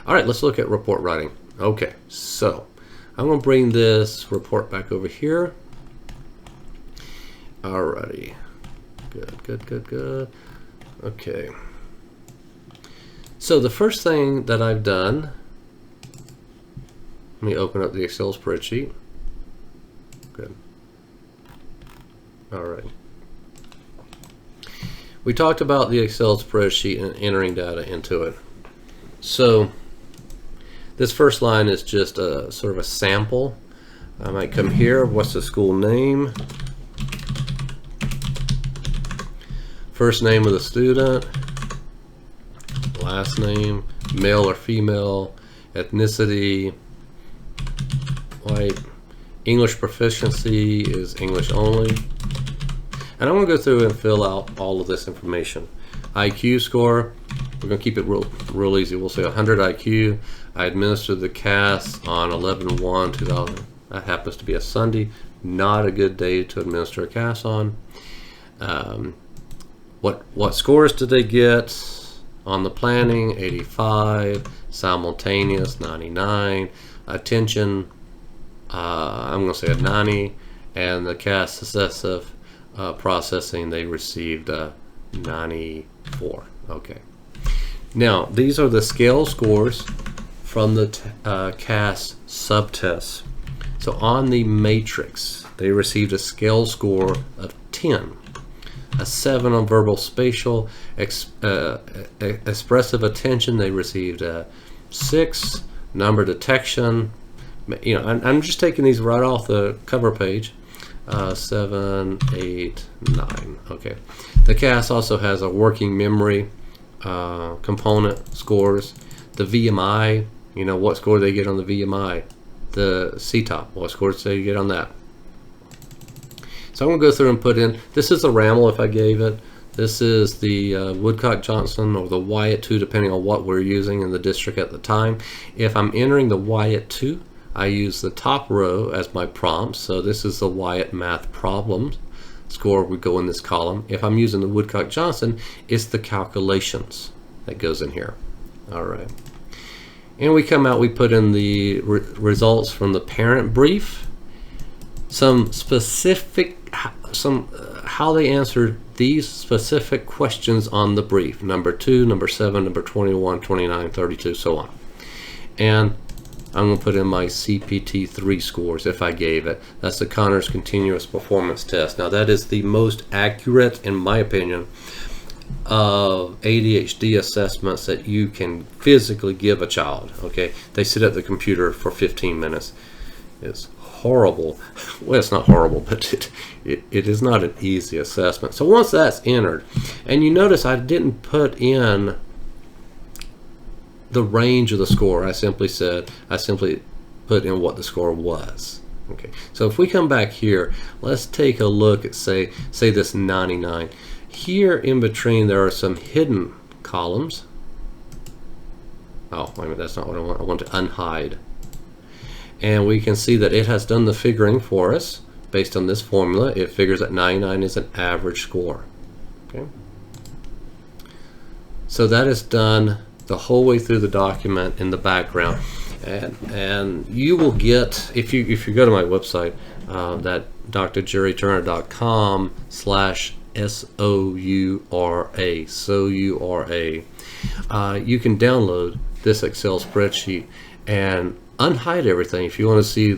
All right, let's look at report writing. Okay, so I'm going to bring this report back over here. Alrighty, good. Okay, so the first thing that I've done, let me open up the Excel spreadsheet. Good. All right. We talked about the Excel spreadsheet and entering data into it. So this first line is just a sort of a sample. I might come here. What's the school name? First name of the student. Last name, male or female, ethnicity, white. English proficiency is English only. And I'm going to go through and fill out all of this information. IQ score, we're going to keep it real easy. We'll say 100 IQ. I administered the CAS on 11/1/2000. That happens to be a Sunday. Not a good day to administer a CAS on. What scores did they get on the planning? 85. Simultaneous, 99. Attention, I'm going to say a 90. And the CAS successive processing, they received 94. Okay. Now, these are the scale scores from the CAS subtests. So on the matrix, they received a scale score of 10. A 7 on verbal spatial, expressive attention, they received a 6. Number detection, you know, I'm just taking these right off the cover page. 7, 8, 9. Okay. The CAS also has a working memory component scores. The VMI, you know, what score they get on the VMI. The CTOP, what scores they get on that. So I'm going to go through and put in, this is the RAML if I gave it. This is the Woodcock-Johnson or the Wyatt 2, depending on what we're using in the district at the time. If I'm entering the Wyatt 2, I use the top row as my prompt. So this is the Wyatt math problems score would go in this column. If I'm using the Woodcock-Johnson, it's the calculations that goes in here. All right. And we come out, we put in the results from the parent brief, some specific, how they answered these specific questions on the brief, number 2, number 7, number 21, 29, 32, so on. And I'm going to put in my CPT-3 scores if I gave it. That's the Conners Continuous Performance Test. Now that is the most accurate, in my opinion, of ADHD assessments that you can physically give a child. Okay, they sit at the computer for 15 minutes. It's horrible. Well, it's not horrible, but it is not an easy assessment. So once that's entered, and you notice I didn't put in the range of the score. I simply put in what the score was. Okay, so if we come back here, let's take a look at say this 99. Here in between there are some hidden columns. Oh, wait a minute, that's not what I want. I want to unhide. And we can see that it has done the figuring for us based on this formula. It figures that 99 is an average score. Okay, so that is done the whole way through the document in the background, and you will get, if you go to my website, that drjerryturner.com/SOURA, you can download this Excel spreadsheet and unhide everything if you want to see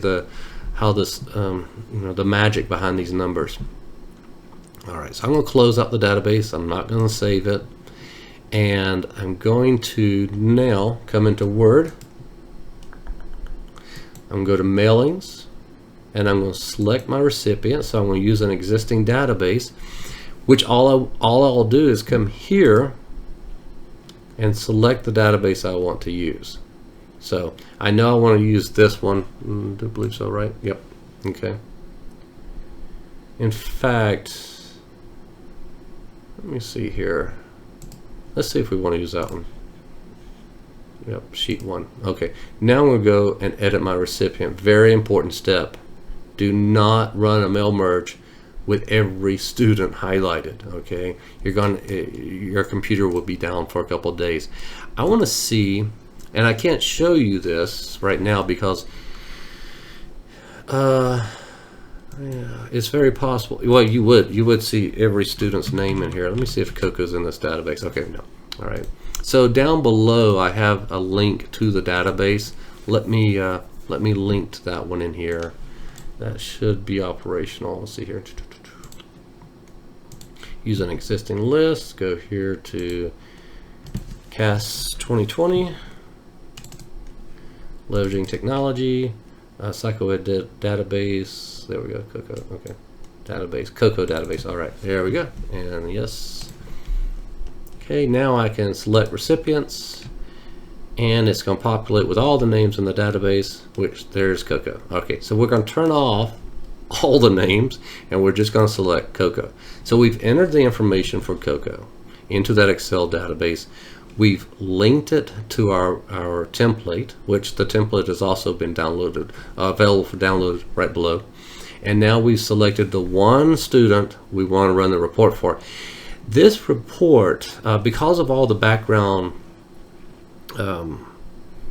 how this the magic behind these numbers. All right, so I'm going to close out the database. I'm not going to save it. And I'm going to now come into Word. I'm going to go to Mailings, and I'm going to select my recipient. So I'm going to use an existing database, which all I'll do is come here and select the database I want to use. So I know I want to use this one. I do believe so, right? Yep. Okay. In fact, let me see here. Let's see if we want to use that one. Yep, sheet 1. Okay, now I'm going to go and edit my recipient. Very important step. Do not run a mail merge with every student highlighted. Okay, your computer will be down for a couple of days. I want to see And I can't show you this right now because yeah, it's very possible. Well, you would see every student's name in here. Let me see if Coco's in this database. Okay, no. All right. So down below, I have a link to the database. Let me link to that one in here. That should be operational. Let's see here. Use an existing list. Go here to CAS 2020. Leveraging technology. Psychoed database. There we go. Coco. Okay. Database. Coco database. All right. There we go. And yes. Okay. Now I can select recipients, and it's going to populate with all the names in the database. Which there's Coco. Okay. So we're going to turn off all the names, and we're just going to select Coco. So we've entered the information for Coco into that Excel database. We've linked it to our template, which the template has also been downloaded, available for download right below. And now we've selected the one student we want to run the report for. This report, because of all the background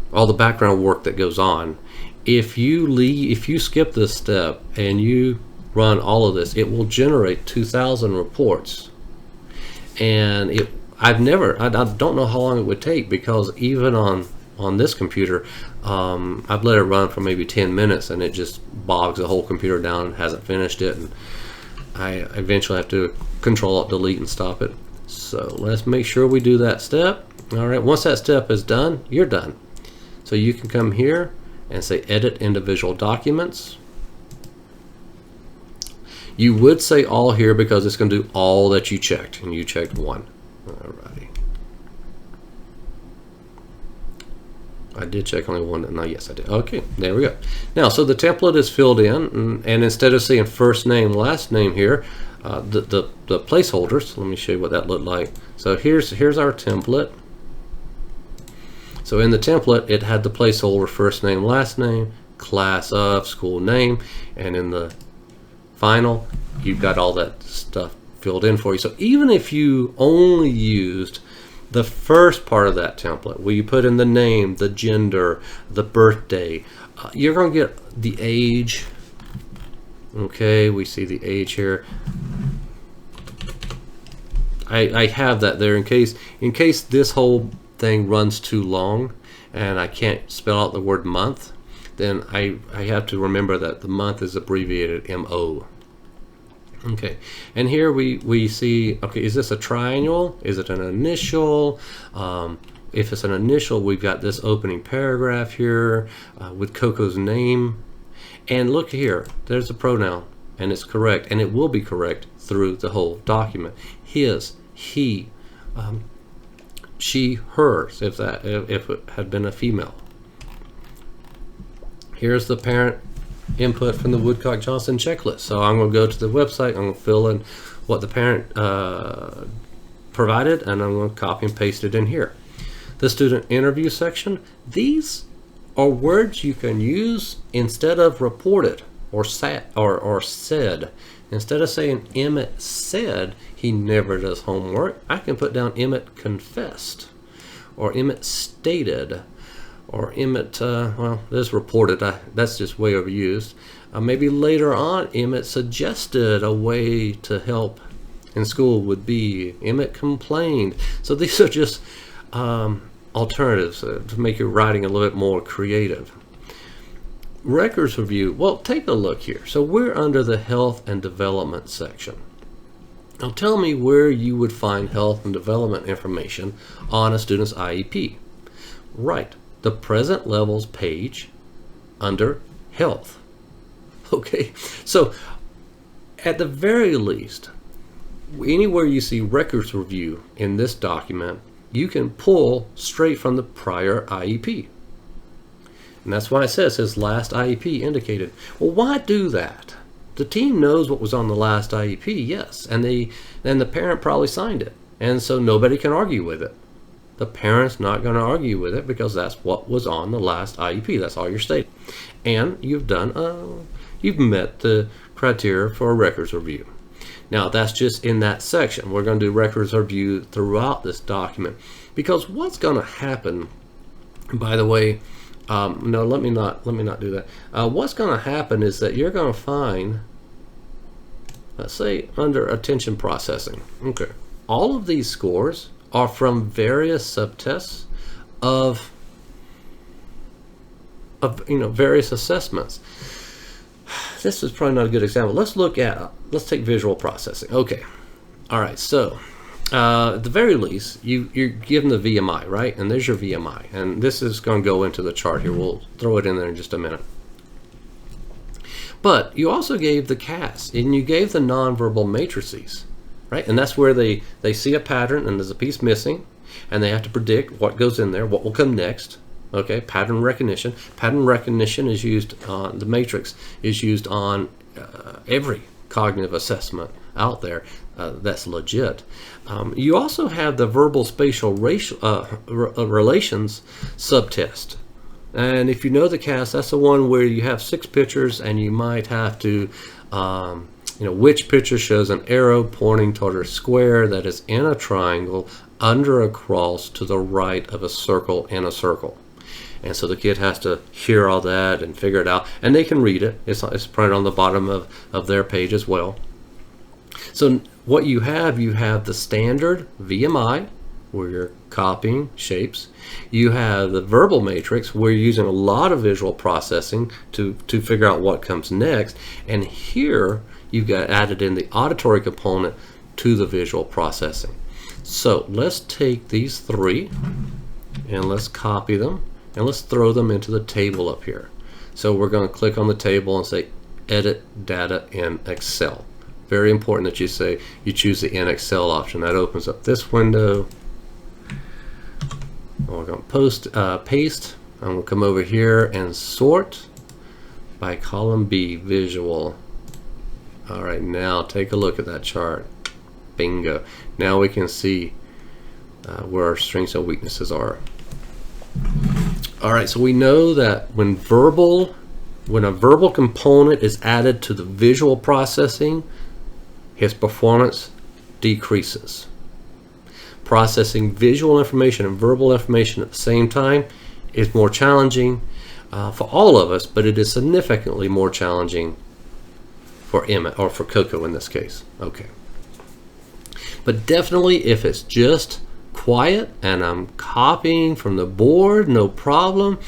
work that goes on, if you skip this step and you run all of this, it will generate 2,000 reports. And I don't know how long it would take, because even on this computer, I've let it run for maybe 10 minutes and it just bogs the whole computer down, hasn't finished it, and I eventually have to Control-Alt-Delete and stop it. So let's make sure we do that step. All right, once that step is done, you're done. So you can come here and say edit individual documents. You would say all here because it's going to do all that you checked, and you checked one. Alrighty. I did check only one. No, yes, I did. Okay, there we go. Now, so the template is filled in, and instead of seeing first name, last name here, the placeholders. Let me show you what that looked like. So here's our template. So in the template, it had the placeholder first name, last name, class of, school name, and in the final, you've got all that stuff filled in for you. So even if you only used the first part of that template, where you put in the name, the gender, the birthday, you're going to get the age. Okay, we see the age here. I have that there in case this whole thing runs too long and I can't spell out the word month, then I have to remember that the month is abbreviated MO. Okay, and here we see, okay, is this a triannual? Is it an initial? If it's an initial, we've got this opening paragraph here with Coco's name. And look here, there's a pronoun, and it's correct, and it will be correct through the whole document. His, he, she, hers, if it had been a female. Here's the parent input from the Woodcock-Johnson checklist. So I'm going to go to the website, I'm going to fill in what the parent provided, and I'm going to copy and paste it in here. The student interview section, these are words you can use instead of reported or said. Instead of saying Emmett said he never does homework, I can put down Emmett confessed, or Emmett stated, or Emmett, well, this reported, that's just way overused. Maybe later on, Emmett suggested a way to help in school would be Emmett complained. So these are just alternatives to make your writing a little bit more creative. Records review, well, take a look here. So we're under the health and development section. Now tell me where you would find health and development information on a student's IEP. Right, the present levels page under health. Okay, so at the very least, anywhere you see records review in this document, you can pull straight from the prior IEP. And that's why it says last IEP indicated. Well, why do that? The team knows what was on the last IEP, yes, and then the parent probably signed it, and so nobody can argue with it. The parent's not going to argue with it because that's what was on the last IEP. That's all you're stating, and you've met the criteria for a records review. Now that's just in that section. We're going to do records review throughout this document, because what's going to happen By the way, no, let me not do that. What's going to happen is that you're going to find, let's say under attention processing, okay, all of these scores are from various subtests of various assessments. This is probably not a good example. Let's take visual processing. Okay, all right, so at the very least, you're given the VMI, right? And there's your VMI. And this is going to go into the chart here. We'll throw it in there in just a minute. But you also gave the CAS, and you gave the nonverbal matrices, right? And that's where they see a pattern, and there's a piece missing, and they have to predict what goes in there, what will come next. Okay, pattern recognition. Pattern recognition is used on, the matrix is used on every cognitive assessment out there that's legit. You also have the verbal spatial relations subtest. And if you know the CAS, that's the one where you have 6 pictures and you might have to, which picture shows an arrow pointing toward a square that is in a triangle under a cross to the right of a circle in a circle. And so the kid has to hear all that and figure it out. And they can read it. It's printed on the bottom of their page as well. So what you have the standard VMI, where you're copying shapes. You have the verbal matrix, where you're using a lot of visual processing to figure out what comes next. And here you've got added in the auditory component to the visual processing. So let's take these 3 and let's copy them and let's throw them into the table up here. So we're going to click on the table and say edit data in Excel. Very important that you choose the in Excel option. That opens up this window. We're going to paste. I'm going to come over here and sort by column B, visual. All right, now take a look at that chart. Bingo. Now we can see where our strengths and weaknesses are. All right, so we know that when a verbal component is added to the visual processing, his performance decreases. Processing visual information and verbal information at the same time is more challenging for all of us, but it is significantly more challenging for Emmett, or for Coco in this case. Okay. But definitely if it's just quiet and I'm copying from the board, no problem.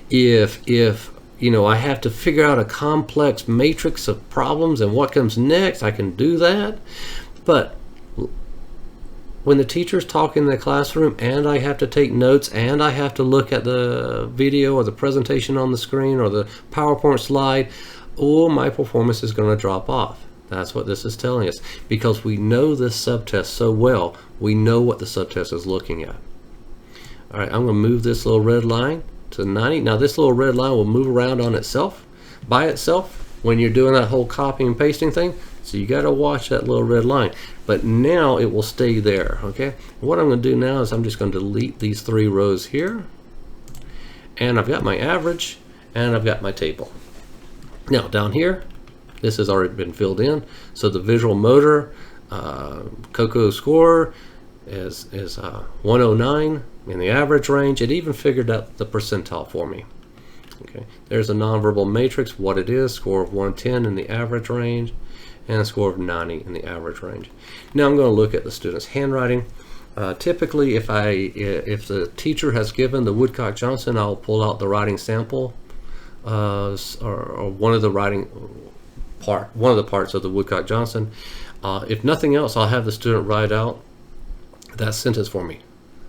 If I have to figure out a complex matrix of problems and what comes next, I can do that. But when the teacher's talking in the classroom and I have to take notes and I have to look at the video or the presentation on the screen or the PowerPoint slide, my performance is going to drop off. That's what this is telling us, because we know this subtest so well. We know what the subtest is looking at. All right, I'm going to move this little red line to 90. Now this little red line will move around on itself, by itself, when you're doing that whole copy and pasting thing. So you got to watch that little red line. But now it will stay there, okay? What I'm going to do now is I'm just going to delete these 3 rows here. And I've got my average, and I've got my table. Now down here, this has already been filled in. So the visual motor, Coco score is 109 in the average range. It even figured out the percentile for me. Okay, there's a nonverbal matrix, what it is, score of 110 in the average range, and a score of 90 in the average range. Now I'm going to look at the student's handwriting. Typically, if the teacher has given the Woodcock-Johnson, I'll pull out the writing sample, or one of the parts of the Woodcock-Johnson. If nothing else, I'll have the student write out that sentence for me.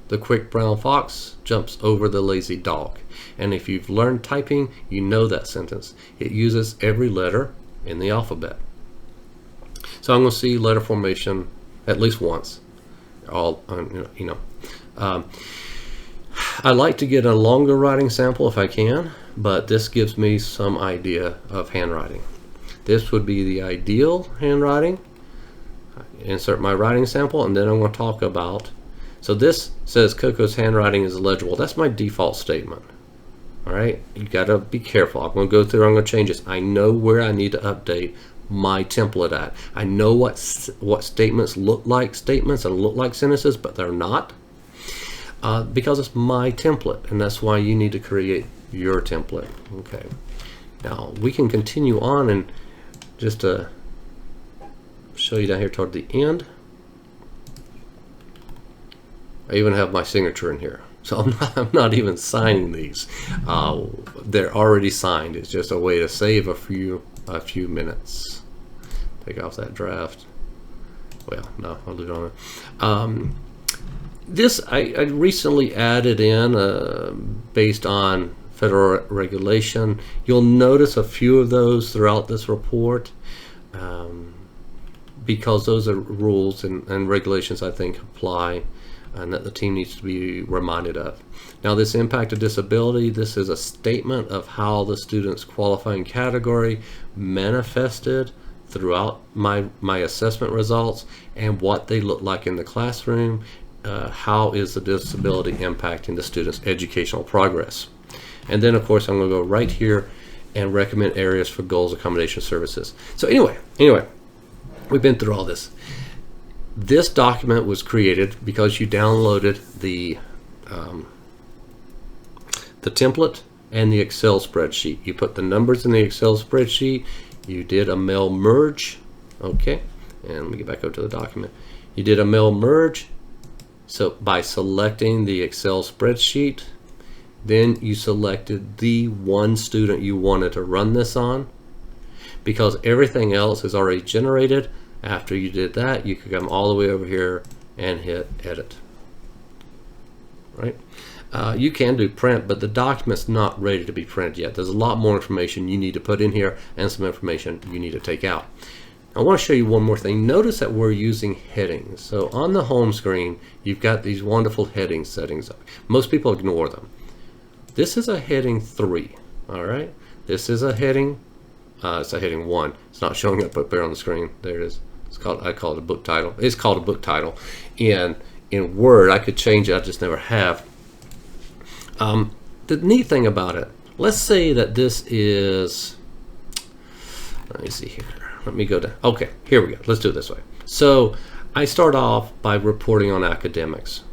The quick brown fox jumps over the lazy dog. And if you've learned typing, you know that sentence. It uses every letter in the alphabet. So I'm going to see letter formation at least once. I like to get a longer writing sample if I can, but this gives me some idea of handwriting. This would be the ideal handwriting. Insert my writing sample, and then I'm going to talk about. So this says Coco's handwriting is legible. That's my default statement. All right, you got to be careful. I'm going to go through. I'm going to change this. I know where I need to update my template at. I know what statements look like statements and look like sentences, but they're not. because it's my template, and that's why you need to create your template. Okay. Now we can continue on, and just to show you down here toward the end, I even have my signature in here. So I'm not even signing these. They're already signed. It's just a way to save a few minutes. Take off that draft. Well, no, I'll leave it on. This I recently added in based on federal regulation. You'll notice a few of those throughout this report because those are rules and regulations I think apply and that the team needs to be reminded of. Now, this impact of disability, this is a statement of how the student's qualifying category manifested throughout my assessment results and what they look like in the classroom. How is the disability impacting the student's educational progress? And then, of course, I'm going to go right here and recommend areas for goals accommodation services. So anyway, we've been through all this. This document was created because you downloaded the template and the Excel spreadsheet. You put the numbers in the Excel spreadsheet. You did a mail merge. Okay, and let me get back up to the document. You did a mail merge. So by selecting the Excel spreadsheet, then you selected the one student you wanted to run this on. Because everything else is already generated, after you did that, you could come all the way over here and hit edit. Right? You can do print, but the document's not ready to be printed yet. There's a lot more information you need to put in here and some information you need to take out. I want to show you one more thing. Notice that we're using headings. So on the home screen, you've got these wonderful heading settings. Most people ignore them. This is a heading 3. All right. This is a heading. It's a heading 1. It's not showing up there on the screen. There it is. I call it a book title. It's called a book title. And in Word, I could change it. I just never have. The neat thing about it, let's say that this is, let me see here. Let me go to, okay, here we go. Let's do it this way. So I start off by reporting on academics.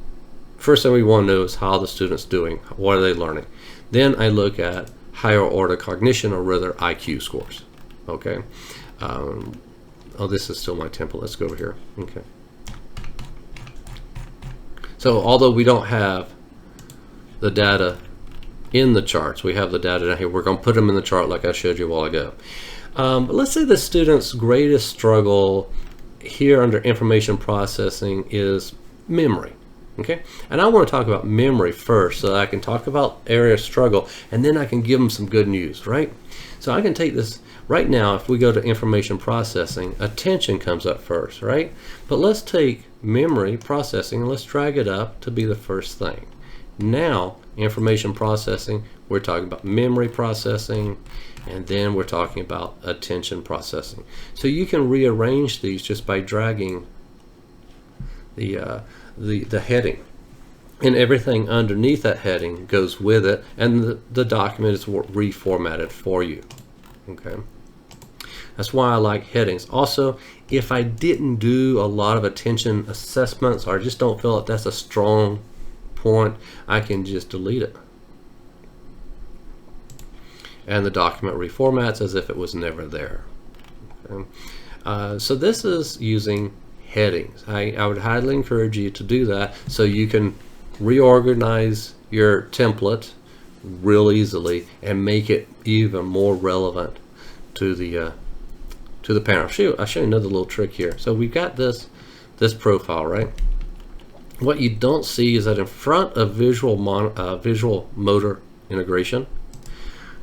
First thing we want to know is how the student's doing. What are they learning? Then I look at higher order cognition, or rather IQ scores. Okay. Oh, this is still my template. Let's go over here. Okay. So although we don't have the data in the charts, we have the data down here. We're going to put them in the chart like I showed you a while ago. But let's say the student's greatest struggle here under information processing is memory. Okay, and I want to talk about memory first so that I can talk about area of struggle, and then I can give them some good news, right? So I can take this right now. If we go to information processing, attention comes up first, right? But let's take memory processing and let's drag it up to be the first thing. Now, information processing, we're talking about memory processing, and then we're talking about attention processing. So you can rearrange these just by dragging the heading, and everything underneath that heading goes with it, and the document is reformatted for you. Okay, that's why I like headings. Also, if I didn't do a lot of attention assessments, or I just don't feel like that's a strong point, I can just delete it, and the document reformats as if it was never there. Okay. So this is using headings. I would highly encourage you to do that so you can reorganize your template real easily and make it even more relevant to the panel. I'll show you another little trick here. So we've got this profile, right? What you don't see is that in front of visual motor integration,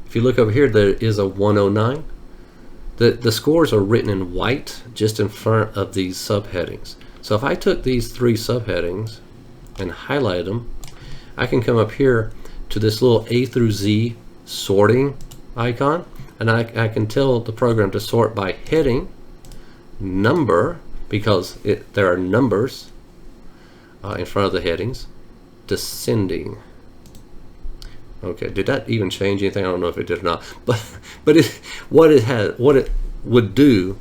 if you look over here, there is a 109. The scores are written in white just in front of these subheadings. So if I took these 3 subheadings and highlighted them, I can come up here to this little A through Z sorting icon, and I can tell the program to sort by heading, number, because there are numbers in front of the headings, descending. Okay, did that even change anything? I don't know if it did or not. But what it would do,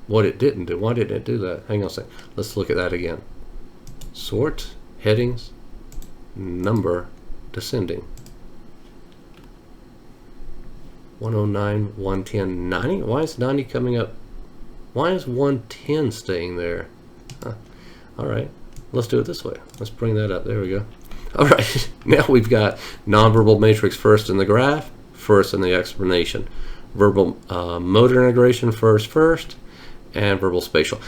what it didn't do. Why didn't it do that? Hang on a second. Let's look at that again. Sort, headings, number, descending. 109, 110, 90? Why is 90 coming up? Why is 110 staying there? Huh. All right, let's do it this way. Let's bring that up. There we go. All right, now we've got nonverbal matrix first in the graph, first in the explanation. Verbal motor integration first, and verbal spatial.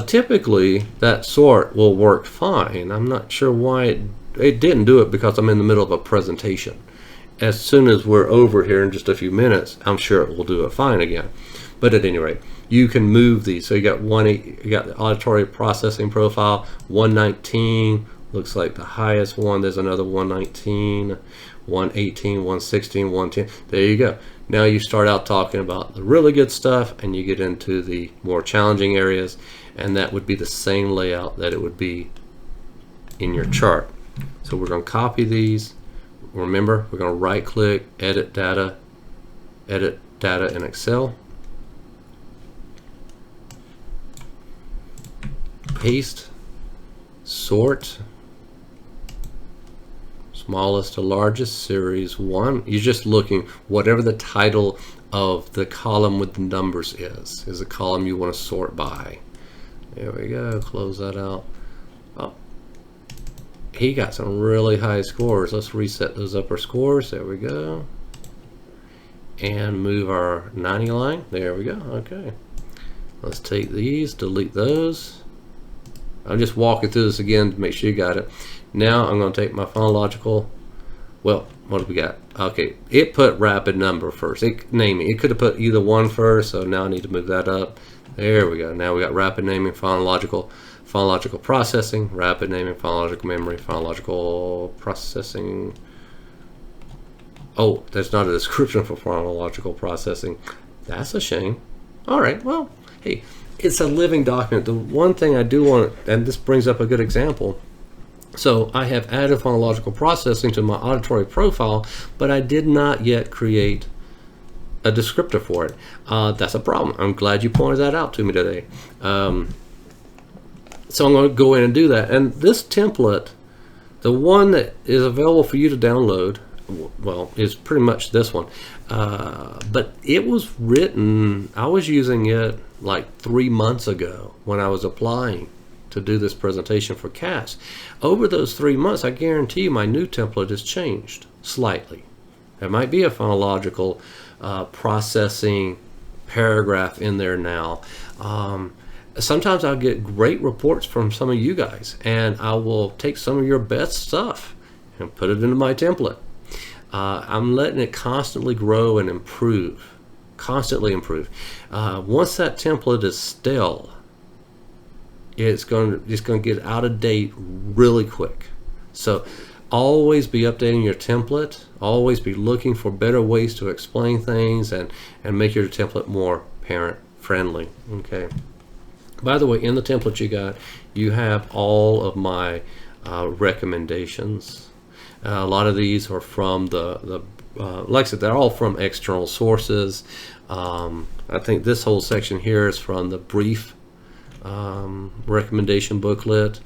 Typically, that sort will work fine. I'm not sure why it didn't do it, because I'm in the middle of a presentation. As soon as we're over here in just a few minutes, I'm sure it will do it fine again. But at any rate, you can move these. So you got the auditory processing profile, 119, looks like the highest one. There's another 119, 118, 116, 110. There you go. Now you start out talking about the really good stuff, and you get into the more challenging areas, and that would be the same layout that it would be in your chart. So we're going to copy these. Remember, we're going to right click, edit data in Excel, paste, sort, smallest to largest, series 1. You're just looking, whatever the title of the column with the numbers is the column you want to sort by. There we go, close that out. Oh, he got some really high scores. Let's reset those upper scores. There we go. And move our 90 line. There we go. Okay. Let's take these, delete those. I'm just walking through this again to make sure you got it. Now I'm going to take my phonological. Well, what do we got? Okay, it put rapid number first. Naming. It could have put either one first, so now I need to move that up. There we go. Now we got rapid naming, phonological processing, rapid naming, phonological memory, phonological processing. Oh, there's not a description for phonological processing. That's a shame. All right, well, hey, it's a living document. The one thing I do want, and this brings up a good example. So I have added phonological processing to my auditory profile, but I did not yet create a descriptor for it. That's a problem. I'm glad you pointed that out to me today. So I'm going to go in and do that. And this template, the one that is available for you to download, well, is pretty much this one. But it was written, I was using it like 3 months ago when I was applying to do this presentation for CAS. Over those 3 months, I guarantee you my new template has changed slightly. There might be a phonological processing paragraph in there now. Sometimes I'll get great reports from some of you guys, and I will take some of your best stuff and put it into my template. I'm letting it constantly grow and improve, constantly improve. Once that template is stale, it's going to get out of date really quick. So always be updating your template. Always be looking for better ways to explain things and make your template more parent friendly. Okay. By the way, in the template you have all of my recommendations. A lot of these are from like I said, they're all from external sources. I think this whole section here is from the brief recommendation booklet.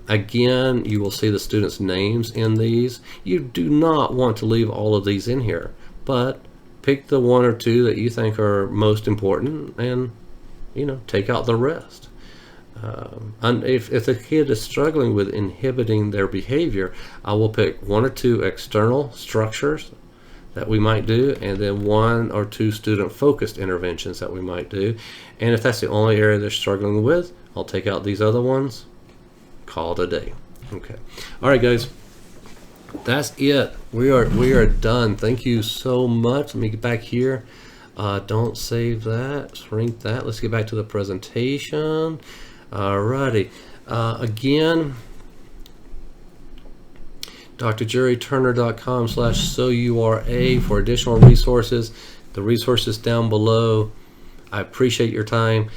Again, you will see the students' names in these. You do not want to leave all of these in here, but pick the one or two that you think are most important and, you know, take out the rest. And if the kid is struggling with inhibiting their behavior, I will pick one or two external structures that we might do, and then one or two student-focused interventions that we might do. And if that's the only area they're struggling with, I'll take out these other ones. Call it a day. Okay. All right, guys. That's it. We are done. Thank you so much. Let me get back here. Don't save that. Shrink that. Let's get back to the presentation. Alrighty. Again, drjerryturner.com/soura for additional resources. The resources down below. I appreciate your time.